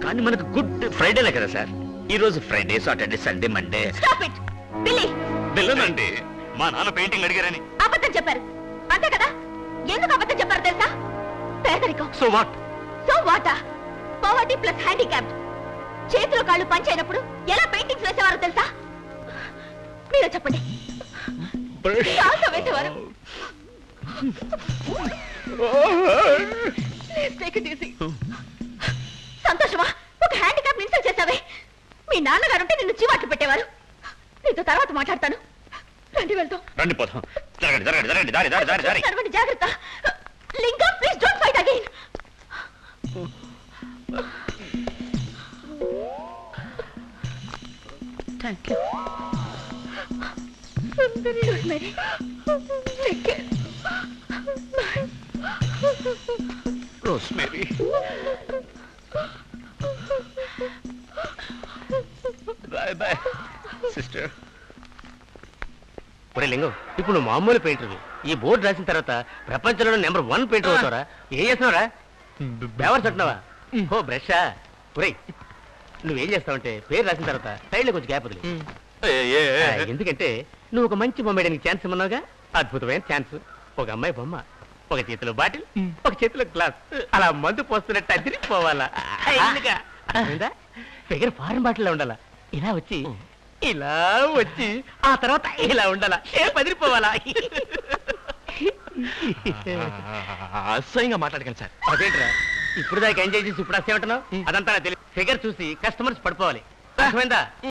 కానీ మనకు గుడ్ ఫ్రైడేనే కదా సార్. ఈ రోజు ఫ్రైడే, సాటర్డే, సండే, మండే. బిల్లునండి, మా నాన్న పెయింటింగ్ అడిగారని అబద్ధం చెప్పారు అంతే కదా. ఎందుకు అబద్ధం చెప్పారు తెలుసా? పేదరికం. So what? సో వాటా? Poverty plus handicapped. చేతులు కాళ్ళు పంచైనప్పుడు ఎలా పెయింటింగ్స్ వేసేవారో తెలుసా? మీరే చెప్పండి. వేసేవారు. సంతోషమా? ఒక హ్యాండిక్యాప్ ఇన్సల్ట్ చేసావే. మీ నాన్నగారుంటే నిన్ను చీవాట్లు పెట్టేవారు. నీతో తర్వాత మాట్లాడతాను. రండి వెళ్తాం. రండి పోతాం. జరగండి జరగండి జరగండి. దారి దారి దారి దారి. నడవండి, జాగ్రత్త. Linga, please don't fight again. Thank you. Mary, take care. Rosemary. Bye bye, sister. ఒరే లింగం, ఇప్పుడు నువ్వు మామూలు పెయింటర్. ఈ బోర్డు రాసిన తర్వాత ప్రపంచంలో నెంబర్ 1 పెయింటర్ అవుతారా? ఏం చేస్తున్నావురా? బేవర్స్ అంటున్నావా? ఓ బ్రషా. ఒరే నువ్వేం చేస్తావంటే పేరు రాసిన తర్వాత సైడ్లో కొంచెం గ్యాప్ వదిలి. ఎందుకంటే నువ్వు ఒక మంచి బొమ్మ వేయడానికి ఛాన్స్ ఇమ్మన్నావుగా. అద్భుతమైన ఛాన్స్. ఒక అమ్మాయి బొమ్మ, ఒక చేతిలో బాటిల్, ఒక చేతిలో గ్లాస్, అలా మందు పోస్తున్నట్టు అదిరిపోవాలా. ఫిగర్ ఫారెన్ బాటిల్లో ఉండాలా. ఇలా వచ్చి ఇలా వచ్చి ఆ తర్వాత ఇలా ఉండాలా. ఏ పదిరిపోవాలా. అసహ్యంగా మాట్లాడకండి సార్. అదేంట్రా ఇప్పుడు దాకా ఎంజాయ్ చేసి ఇప్పుడు అసేమంటున్నావు? అదంతా నాకు తెలియదు. ఫిగర్ చూసి కస్టమర్స్ పడిపోవాలి. అర్థమైందా?